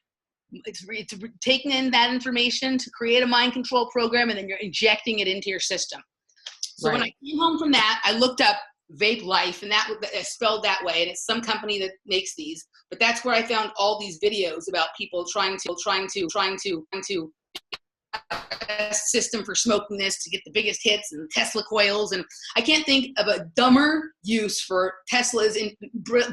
it's taking in that information to create a mind control program, and then you're injecting it into your system. So when I came home from that, I looked up Vape Life, and that spelled that way, and it's some company that makes these, but that's where I found all these videos about people trying to system for smoking this to get the biggest hits and Tesla coils. And I can't think of a dumber use for Tesla's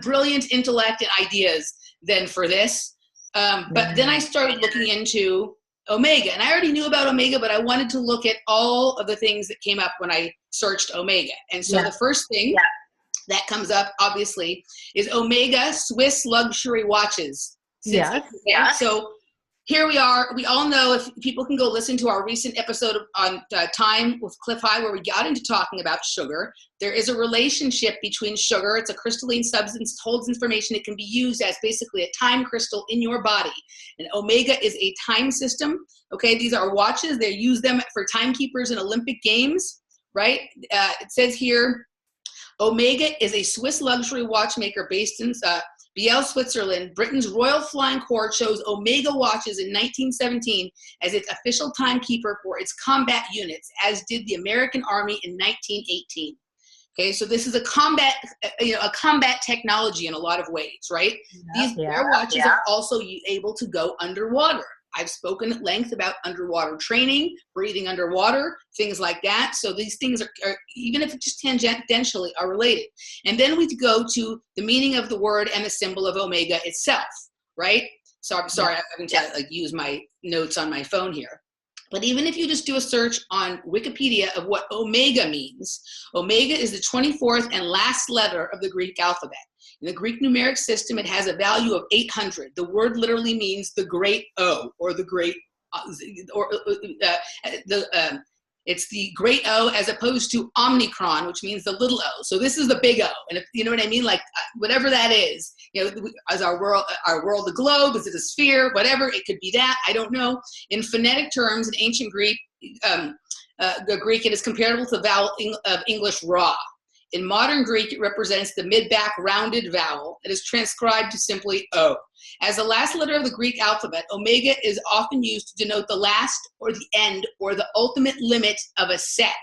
brilliant intellect and ideas than for this. But then I started looking into omega, and I already knew about omega, but I wanted to look at all of the things that came up when I searched omega. And so the first thing that comes up obviously is omega Swiss luxury watches. So here we are. We all know, if people can go listen to our recent episode on Time with Cliff High, where we got into talking about sugar, there is a relationship between sugar. It's a crystalline substance, holds information. It can be used as basically a time crystal in your body. And omega is a time system. Okay, these are watches. They use them for timekeepers in Olympic Games, right? It says here, omega is a Swiss luxury watchmaker based in Biel, Switzerland. Britain's Royal Flying Corps chose Omega watches in 1917 as its official timekeeper for its combat units, as did the American Army in 1918. Okay, so this is a combat technology in a lot of ways, right? These watches are also able to go underwater. I've spoken at length about underwater training, breathing underwater, things like that. So these things are even if it's just tangentially, are related. And then we go to the meaning of the word and the symbol of omega itself, right? So I'm sorry, I haven't use my notes on my phone here. But even if you just do a search on Wikipedia of what omega means, omega is the 24th and last letter of the Greek alphabet. In the Greek numeric system, it has a value of 800. The word literally means the great O, or the great, it's the great O as opposed to Omicron, which means the little O. So this is the big O. And if you know what I mean, like whatever that is, you know, as our world the globe, is it a sphere, whatever, it could be that, I don't know. In phonetic terms, in ancient Greek, the Greek, it is comparable to the vowel of English ra. In modern Greek, it represents the mid-back rounded vowel. It is transcribed to simply O. As the last letter of the Greek alphabet, omega is often used to denote the last or the end or the ultimate limit of a set,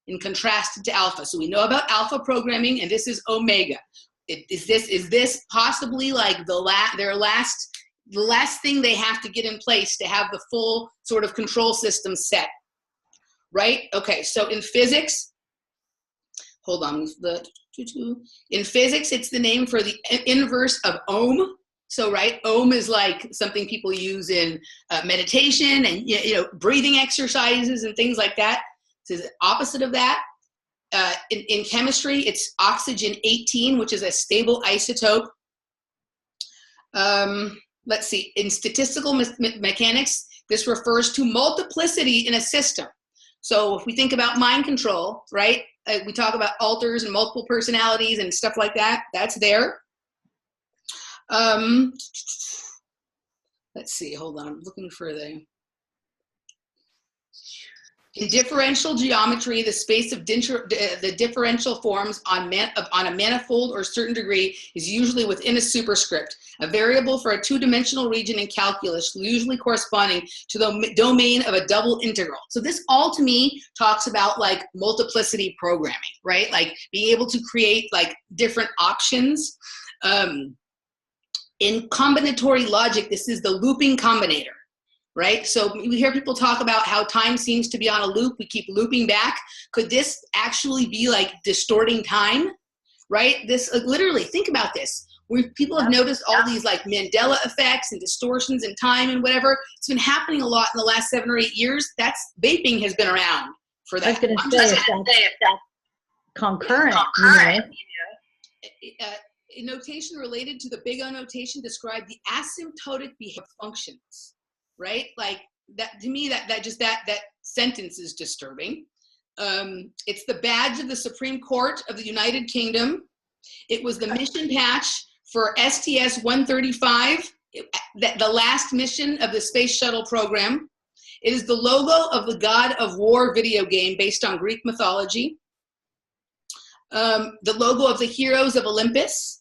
in contrast to alpha. So we know about alpha programming, and this is omega. Is this possibly like the last thing they have to get in place to have the full sort of control system set, right? Okay, so in physics, hold on, in physics, it's the name for the inverse of ohm. So, right, ohm is like something people use in meditation and, you know, breathing exercises and things like that. So it's the opposite of that. In chemistry, it's oxygen 18, which is a stable isotope. Let's see, in statistical mechanics, this refers to multiplicity in a system. So if we think about mind control, right, we talk about alters and multiple personalities and stuff like that, that's there. Let's see, hold on, I'm looking for in differential geometry, the space of the differential forms on a manifold or certain degree is usually within a superscript, a variable for a two-dimensional region in calculus, usually corresponding to the domain of a double integral. So this all to me talks about like multiplicity programming, right? Like being able to create like different options. In combinatory logic, this is the looping combinator. right? So we hear people talk about how time seems to be on a loop. We keep looping back. Could this actually be like distorting time, right? This literally, think about this. People have noticed all these like Mandela effects and distortions in time and whatever. It's been happening a lot in the last 7 or 8 years. Vaping has been around for that. I was going to say if that's concurrent, A notation related to the Big O notation described the asymptotic behavior functions, right? Like that, to me, that sentence is disturbing. It's the badge of the Supreme Court of the United Kingdom. It was the mission patch for STS-135, the last mission of the Space Shuttle program. It is the logo of the God of War video game based on Greek mythology. The logo of the Heroes of Olympus.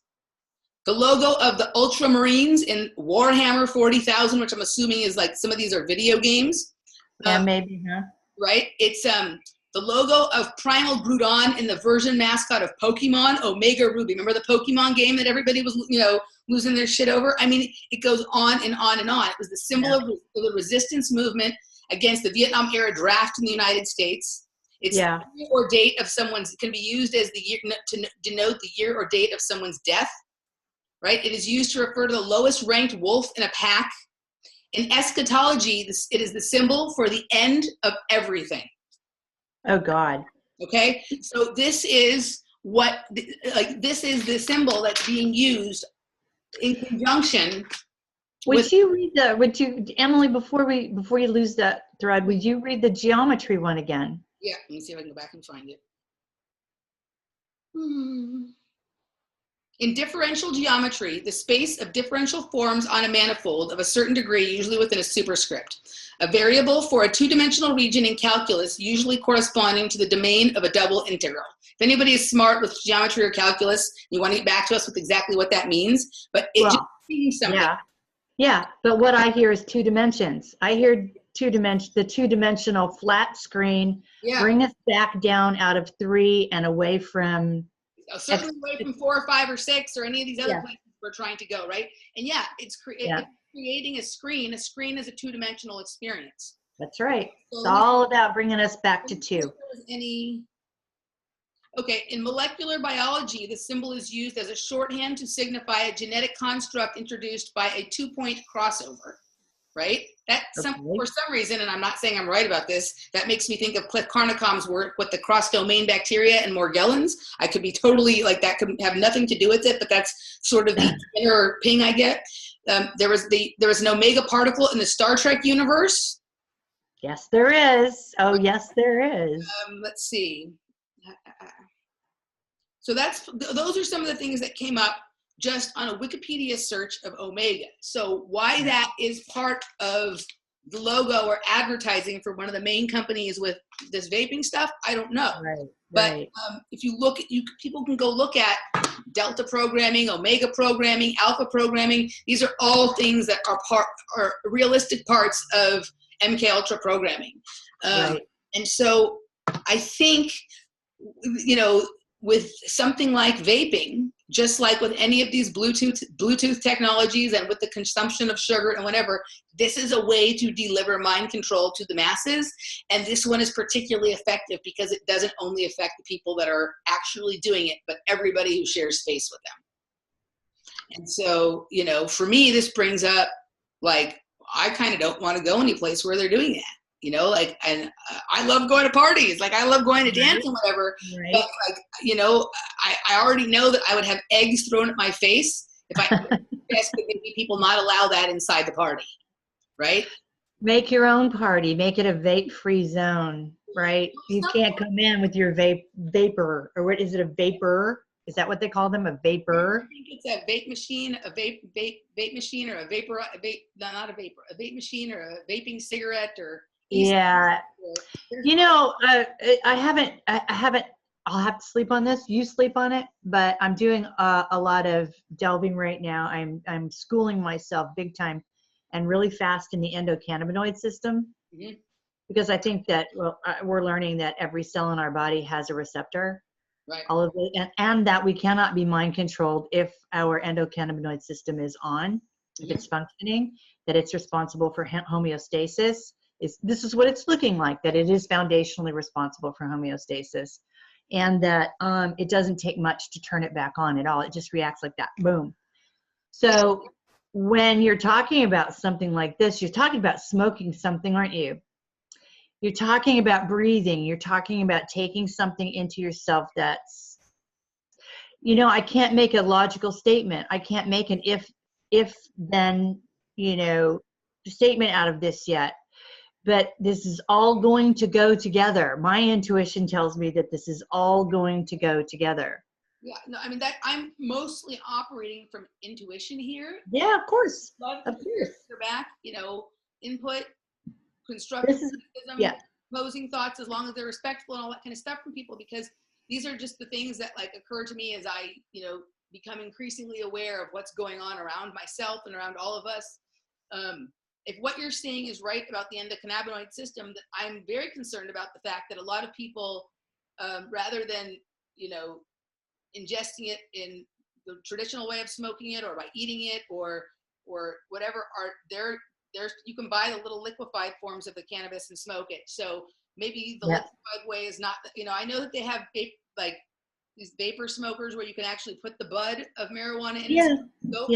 The logo of the Ultramarines in Warhammer 40,000, which I'm assuming is like some of these are video games. Yeah, maybe, huh? Right? It's the logo of Primal Groudon in the version mascot of Pokemon, Omega Ruby. Remember the Pokemon game that everybody was, losing their shit over? I mean, it goes on and on and on. It was the symbol of the resistance movement against the Vietnam era draft in the United States. It's the year or date of someone's, can be used as the year to denote the year or date of someone's death, right? It is used to refer to the lowest ranked wolf in a pack. In eschatology, it is the symbol for the end of everything. Oh God. Okay, so this is this is the symbol that's being used in conjunction. Emily, before you lose that thread, would you read the geometry one again? Yeah, let me see if I can go back and find it. In differential geometry, the space of differential forms on a manifold of a certain degree, usually within a superscript, a variable for a two-dimensional region in calculus, usually corresponding to the domain of a double integral. If anybody is smart with geometry or calculus, you want to get back to us with exactly what that means, but it just means something. Yeah, but what I hear is 2 dimensions. I hear the two-dimensional flat screen. Bring us back down out of 3 and away from certainly away from 4 or 5 or 6 or any of these other places we're trying to go, right? And it's creating a screen. A screen is a two-dimensional experience. That's right. So it's all about bringing us back to 2. Okay, in molecular biology, the symbol is used as a shorthand to signify a genetic construct introduced by a 2-point crossover, right? For some reason, and I'm not saying I'm right about this, that makes me think of Cliff Carnicom's work with the cross-domain bacteria and Morgellons. I could be totally, that could have nothing to do with it, but that's sort of the inner ping I get. There was an omega particle in the Star Trek universe. Yes, there is. Oh, yes, there is. Let's see. So those are some of the things that came up just on a Wikipedia search of omega. So why that is part of the logo or advertising for one of the main companies with this vaping stuff, I don't know. But if you look, people can go look at delta programming, omega programming, alpha programming. These are all things that are realistic parts of MK Ultra programming. And so I think, with something like vaping, just like with any of these Bluetooth technologies and with the consumption of sugar and whatever, this is a way to deliver mind control to the masses. And this one is particularly effective because it doesn't only affect the people that are actually doing it, but everybody who shares space with them. And so, for me, this brings up, I kind of don't want to go any place where they're doing that. And I love going to parties. I love going to dance and whatever. But I already know that I would have eggs thrown at my face if I guess that maybe people not allow that inside the party, right? Make your own party. Make it a vape-free zone, right? You can't come in with your vapor, or what is it? A vapor? Is that what they call them? A vapor? I think it's a vape machine, a vape machine, or a vapor, not a vapor, a vape machine, or a vaping cigarette, or. Yeah, I haven't, I'll have to sleep on this. You sleep on it, but I'm doing a lot of delving right now. I'm schooling myself big time and really fast in the endocannabinoid system, because I think that, we're learning that every cell in our body has a receptor, all of it, and that we cannot be mind controlled if our endocannabinoid system is on. if it's functioning, that it's responsible for homeostasis. This is what it's looking like, that it is foundationally responsible for homeostasis, and that it doesn't take much to turn it back on at all. It just reacts like that, boom. So when you're talking about something like this, you're talking about smoking something, aren't you? You're talking about breathing. You're talking about taking something into yourself that's, you know, I can't make a logical statement. I can't make an if then, you know, statement out of this yet. But this is all going to go together. My intuition tells me that this is all going to go together. Yeah, no, I mean, that I'm mostly operating from intuition here. Yeah, of course. Love Of course. your back, you know, input, constructive criticism, yeah. opposing thoughts, as long as they're respectful and all that kind of stuff from people, because these are just the things that like occur to me as I, you know, become increasingly aware of what's going on around myself and around all of us. If what you're saying is right about the endocannabinoid system, that I'm very concerned about the fact that a lot of people, rather than, you know, ingesting it in the traditional way of smoking it or by eating it or whatever, are there's you can buy the little liquefied forms of the cannabis and smoke it. So maybe the liquefied way is not, you know, I know that they have like these vapor smokers where you can actually put the bud of marijuana in. Don't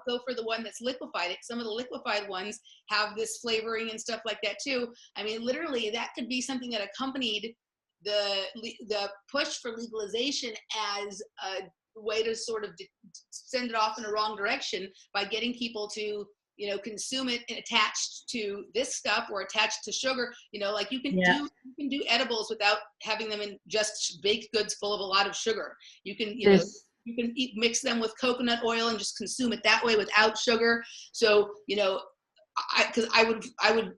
go for the one that's liquefied. Some of the liquefied ones have this flavoring and stuff like that too. I mean, literally that could be something that accompanied the push for legalization as a way to sort of send it off in a wrong direction by getting people to, you know, consume it and attached to this stuff or attached to sugar. You know, like you can do edibles without having them in just baked goods full of a lot of sugar. You can, you know, you can mix them with coconut oil and just consume it that way without sugar. So, you know, because I would,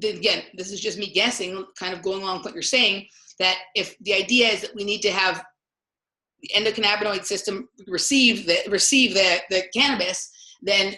again, this is just me guessing, kind of going along with what you're saying, that if the idea is that we need to have the endocannabinoid system receive the cannabis, then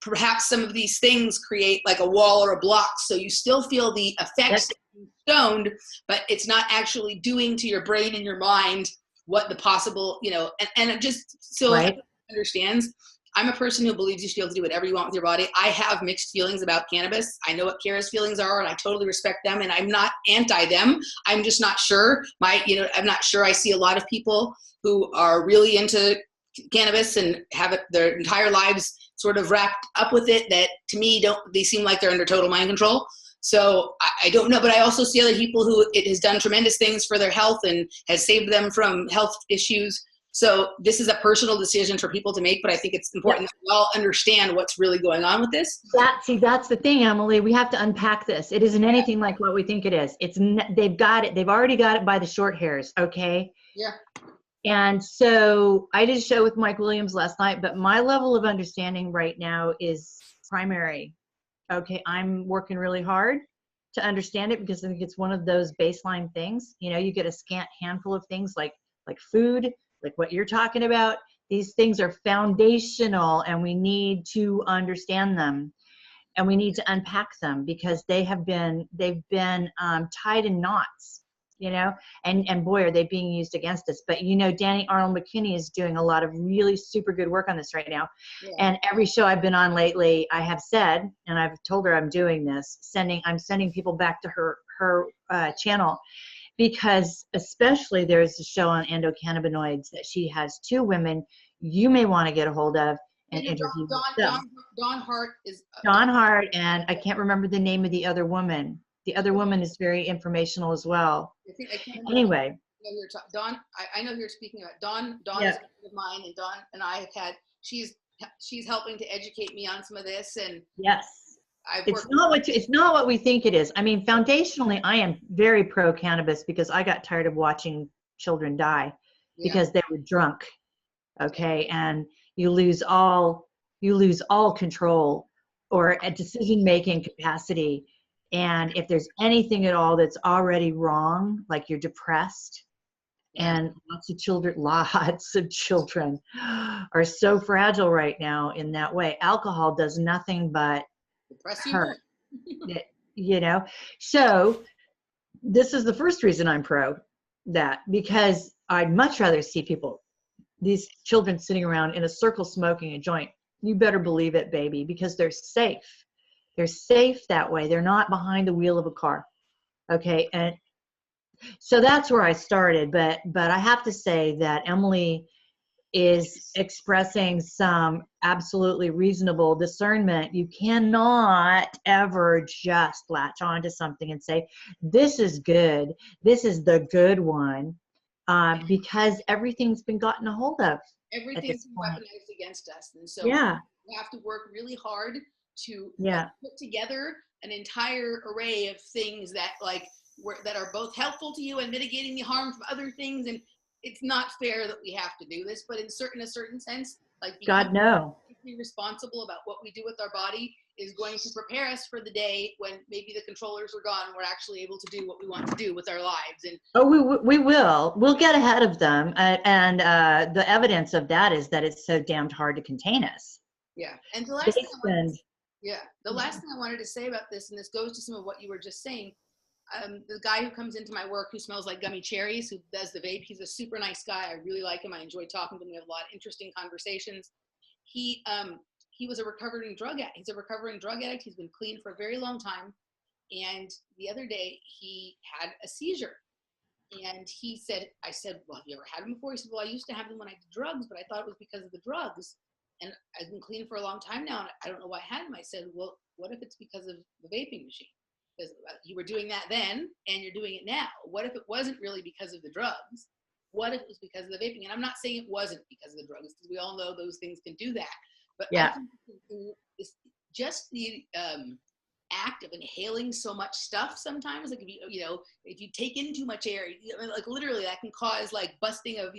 perhaps some of these things create like a wall or a block, so you still feel the effects of being stoned, but it's not actually doing to your brain and your mind what the possible, you know, and just so everyone understands, I'm a person who believes you should be able to do whatever you want with your body. I have mixed feelings about cannabis. I know what Kara's feelings are, and I totally respect them, and I'm not anti them. I'm just not sure. I'm not sure. I see a lot of people who are really into cannabis and have it their entire lives sort of wrapped up with it, that to me they seem like they're under total mind control. So I don't know, but I also see other people who it has done tremendous things for their health and has saved them from health issues. So this is a personal decision for people to make, but I think it's important that we all understand what's really going on with this. That's the thing, Emily. We have to unpack this. It isn't anything like what we think it is. They've got it. They've already got it by the short hairs. Okay. Yeah. And so I did a show with Mike Williams last night, but my level of understanding right now is primary. Okay. I'm working really hard to understand it because I think it's one of those baseline things. You know, you get a scant handful of things like food, like what you're talking about. These things are foundational and we need to understand them and we need to unpack them because they've been tied in knots, you know, and boy, are they being used against us. But, you know, Danny Arnold McKinney is doing a lot of really super good work on this right now. Yeah. And every show I've been on lately, I have said, and I've told her I'm doing this, I'm sending people back to her channel, because especially there's a show on endocannabinoids that she has 2 women you may want to get a hold of and interview them. Dawn Hart is Dawn Hart, and I can't remember the name of the other woman. The other woman is very informational as well. Anyway. Dawn, I know who you're speaking about. Dawn is a friend of mine, and Dawn and I have had, she's helping to educate me on some of this, and yes. It's not what we think it is. I mean, foundationally, I am very pro cannabis because I got tired of watching children die because they were drunk. Okay, and you lose all control or a decision-making capacity. And if there's anything at all that's already wrong, like you're depressed, and lots of children are so fragile right now in that way. Alcohol does nothing but hurt. You know, so this is the first reason I'm pro that, because I'd much rather see these children sitting around in a circle smoking a joint You better believe it, baby, because they're safe. They're safe that way. They're not behind the wheel of a car. Okay. And so that's where I started. But I have to say that Emily is expressing some absolutely reasonable discernment. You cannot ever just latch onto something and say, this is good. This is the good one. Because everything's been gotten a hold of at Everything's this been point. weaponized against us. And so Yeah. we have to work really hard to Yeah. put together an entire array of things that that are both helpful to you and mitigating the harm from other things. And it's not fair that we have to do this, but in a certain sense, like God, becoming no. responsible about what we do with our body is going to prepare us for the day when maybe the controllers are gone and we're actually able to do what we want to do with our lives. And we will. We'll get ahead of them. And the evidence of that is that it's so damned hard to contain us. yeah. And the They last thing I wanted to say about this, and this goes to some of what you were just saying, the guy who comes into my work who smells like gummy cherries, who does the vape, he's a super nice guy. I really like him. I enjoy talking to him. We have a lot of interesting conversations. He was a recovering drug addict. He's a recovering drug addict. He's been clean for a very long time. And the other day he had a seizure. And I said, well, have you ever had them before? He said, well, I used to have them when I did drugs, but I thought it was because of the drugs. And I've been clean for a long time now, and I don't know why I had them. I said, well, what if it's because of the vaping machine? Because you were doing that then, and you're doing it now. What if it wasn't really because of the drugs? What if it was because of the vaping? And I'm not saying it wasn't because of the drugs, because we all know those things can do that. But Yeah. I think it's just the act of inhaling so much stuff sometimes, like if you take in too much air, like literally that can cause like busting of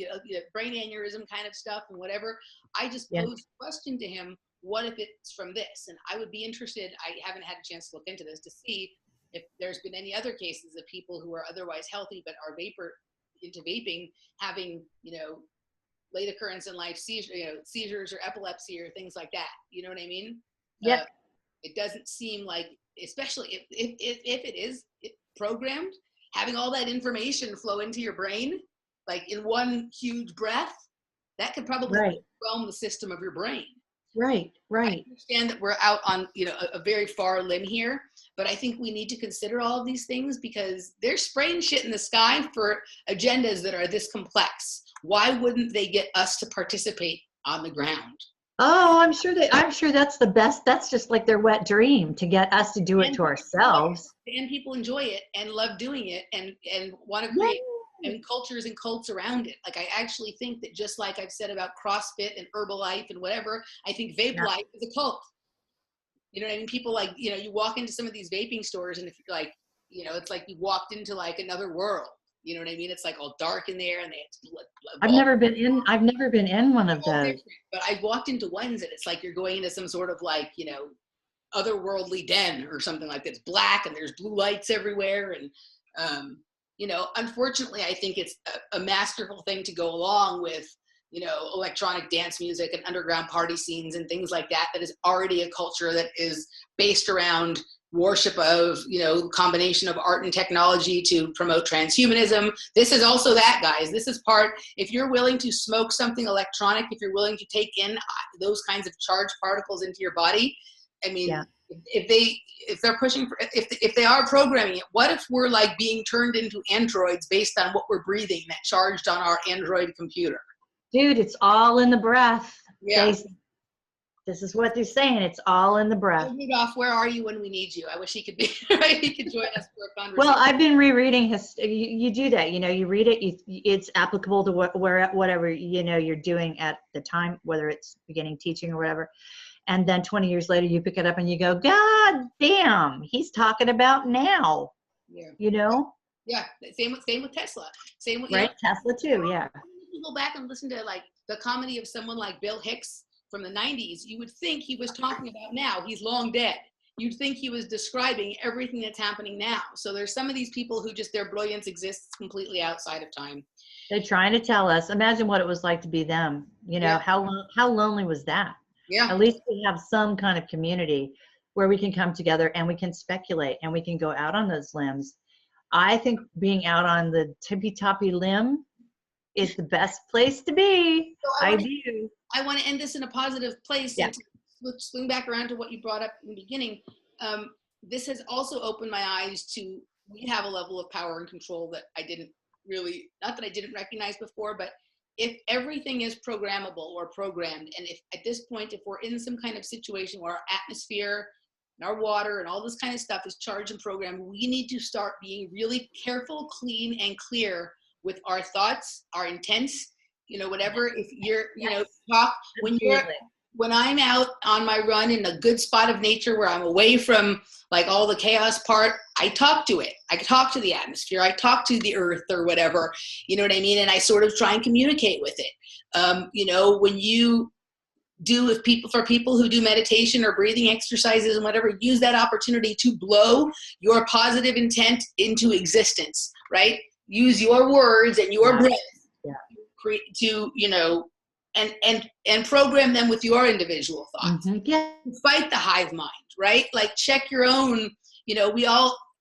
brain aneurysm kind of stuff and whatever. I just posed a question to him, what if it's from this? And I would be interested, I haven't had a chance to look into this, to see if there's been any other cases of people who are otherwise healthy but are into vaping having late occurrence in life seizures or epilepsy or things like that. You know what I mean? Yep. It doesn't seem like, especially if it is programmed, having all that information flow into your brain, like in one huge breath, that could probably overwhelm the system of your brain. Right. I understand that we're out on a very far limb here, but I think we need to consider all of these things because they're spraying shit in the sky for agendas that are this complex. Why wouldn't they get us to participate on the ground? Oh, I'm sure that's the best. That's just like their wet dream, to get us to do it to ourselves. And people enjoy it and love doing it and want to create and cultures and cults around it. Like I actually think that, just like I've said about CrossFit and Herbalife and whatever, I think vape life is a cult. You know what I mean? People you walk into some of these vaping stores and if you're like, it's like you walked into like another world. You know what I mean? It's like all dark in there, and they have blood. I've never been in one of those. But I walked into ones and it's like you're going into some sort of like, otherworldly den or something like that. It's black and there's blue lights everywhere. And, unfortunately, I think it's a masterful thing to go along with, electronic dance music and underground party scenes and things like that. That is already a culture that is based around worship of, combination of art and technology to promote transhumanism. This is also that, guys. This is part, if you're willing to smoke something electronic, if you're willing to take in those kinds of charged particles into your body, I mean, if they're pushing for, if they are programming it, what if we're like being turned into androids based on what we're breathing that charged on our Android computer? Dude, it's all in the breath. Yeah. This is what they're saying. It's all in the breath. Rudolph, where are you when we need you? I wish he could be. He could join us for a conversation. Well, I've been rereading his. You do that, you read it. It's applicable to whatever you're doing at the time, whether it's beginning teaching or whatever. And then 20 years later, you pick it up and you go, God damn, he's talking about now. Yeah. Yeah. Same with Tesla. Same with Tesla too. Yeah. You go back and listen to like the comedy of someone like Bill Hicks from the 90s, you would think he was talking about now. He's long dead. You'd think he was describing everything that's happening now. So there's some of these people who just, their brilliance exists completely outside of time. They're trying to tell us. Imagine what it was like to be them. How lonely was that? Yeah. At least we have some kind of community where we can come together and we can speculate and we can go out on those limbs. I think being out on the tippy-toppy limb It's the best place to be. So I do. I want to end this in a positive place, Yeah. and to swing back around to what you brought up in the beginning. This has also opened my eyes to, we have a level of power and control that I didn't really, not that I didn't recognize before, but if everything is programmable or programmed, and if at this point, if we're in some kind of situation where our atmosphere and our water and all this kind of stuff is charged and programmed, we need to start being really careful, clean, and clear with our thoughts, our intents, whatever. If you're, talk when I'm out on my run in a good spot of nature where I'm away from like all the chaos part, I talk to it. I talk to the atmosphere. I talk to the earth or whatever, you know what I mean? And I sort of try and communicate with it. When you do, for people who do meditation or breathing exercises and whatever, use that opportunity to blow your positive intent into existence, right? Use your words and your breath to, and program them with your individual thoughts. Yeah. Fight the hive mind, right? Like check your own,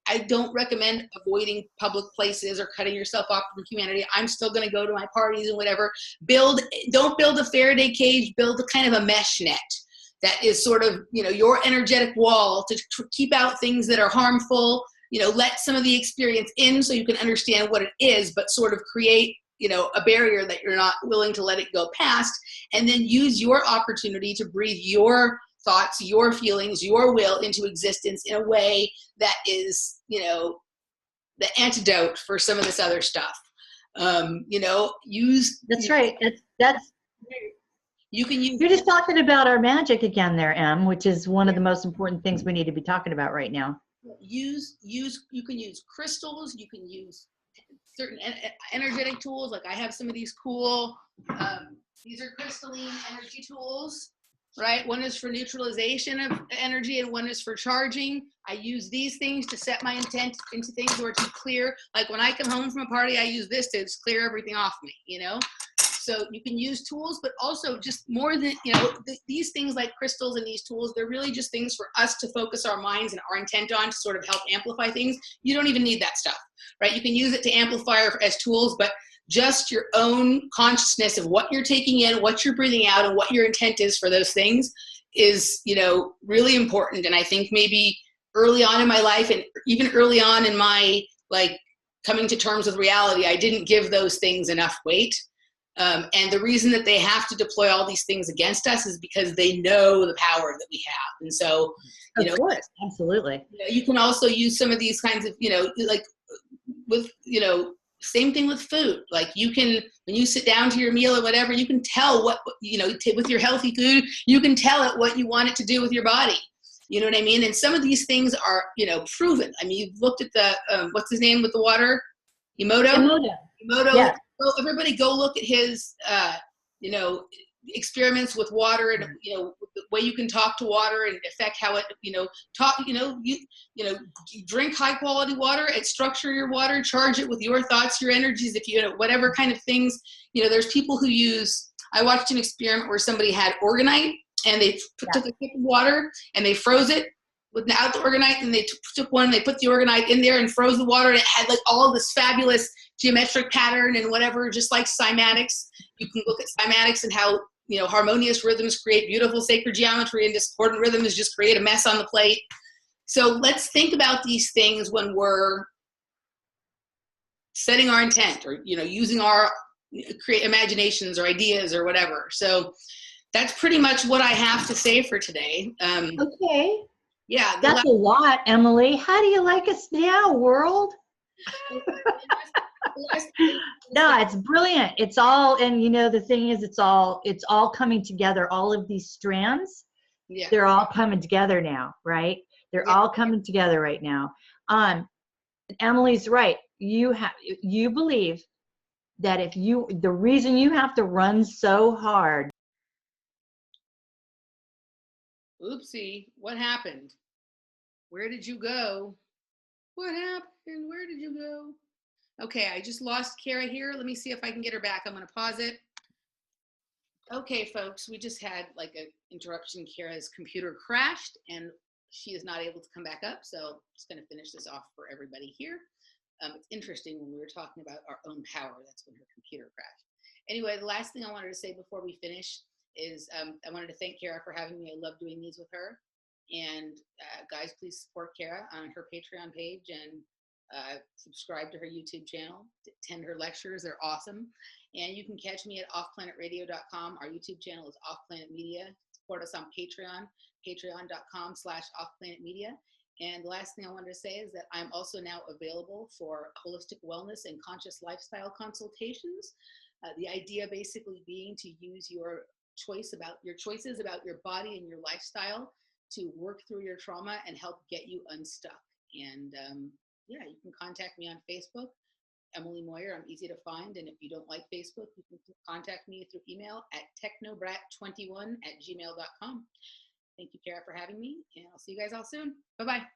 I don't recommend avoiding public places or cutting yourself off from humanity. I'm still going to go to my parties and whatever. Don't build a Faraday cage, build a kind of a mesh net that is sort of, your energetic wall to keep out things that are harmful, let some of the experience in so you can understand what it is, but sort of create, a barrier that you're not willing to let it go past, and then use your opportunity to breathe your thoughts, your feelings, your will into existence in a way that is, the antidote for some of this other stuff. That's right. That's you can use. You're just talking about our magic again there, Em, which is one of the most important things we need to be talking about right now. You can use crystals, you can use certain energetic tools. Like I have some of these cool, these are crystalline energy tools, right? One is for neutralization of energy and one is for charging. I use these things to set my intent into things or to clear. Like when I come home from a party, I use this to just clear everything off me, So you can use tools, but also just more than, these things like crystals and these tools, they're really just things for us to focus our minds and our intent on to sort of help amplify things. You don't even need that stuff, right? You can use it to amplify as tools, but just your own consciousness of what you're taking in, what you're breathing out, and what your intent is for those things is, really important. And I think maybe early on in my life and even early on in my, coming to terms with reality, I didn't give those things enough weight. And the reason that they have to deploy all these things against us is because they know the power that we have. And so, of course, absolutely. You can also use some of these kinds of, with, same thing with food. Like you can, when you sit down to your meal or whatever, you can tell what, with your healthy food, you can tell it what you want it to do with your body. You know what I mean? And some of these things are, proven. I mean, you've looked at the, what's his name with the water? Emoto. Yeah. Well, everybody go look at his, experiments with water and, the way you can talk to water and affect how it, drink high quality water and structure your water, charge it with your thoughts, your energies, if whatever kind of things, there's people who use, I watched an experiment where somebody had organite and they took a cup of water and they froze it without the organite, and they took one and they put the organite in there and froze the water, and it had like all this fabulous geometric pattern and whatever, just like cymatics. You can look at cymatics and how, harmonious rhythms create beautiful sacred geometry, and discordant rhythms just create a mess on the plate. So let's think about these things when we're setting our intent or, using our create imaginations or ideas or whatever. So that's pretty much what I have to say for today. Okay. Yeah. That's a lot, Emily. How do you like us now, world? No, it's brilliant. It's all, and the thing is, it's all coming together. All of these strands, they're all coming together now, right? They're all coming together right now. Emily's right. You believe that the reason you have to run so hard. Oopsie, what happened? Where did you go? What happened? Where did you go? Okay, I just lost Kara here. Let me see if I can get her back. I'm going to pause it. Okay, folks, we just had like an interruption. Kara's computer crashed and she is not able to come back up. So I'm just going to finish this off for everybody here. It's interesting when we were talking about our own power. That's when her computer crashed. Anyway, the last thing I wanted to say before we finish is I wanted to thank Kara for having me. I love doing these with her. And guys, please support Kara on her Patreon page and subscribe to her YouTube channel, attend her lectures. They're awesome. And you can catch me at offplanetradio.com. Our YouTube channel is Off Planet Media. Support us on Patreon, patreon.com/offplanetmedia. And the last thing I wanted to say is that I'm also now available for holistic wellness and conscious lifestyle consultations. The idea basically being to use your choices about your body and your lifestyle to work through your trauma and help get you unstuck. And yeah, you can contact me on Facebook, Emily Moyer. I'm easy to find. And if you don't like Facebook, you can contact me through email at technobrat21@gmail.com. Thank you, Kara, for having me. And I'll see you guys all soon. Bye-bye.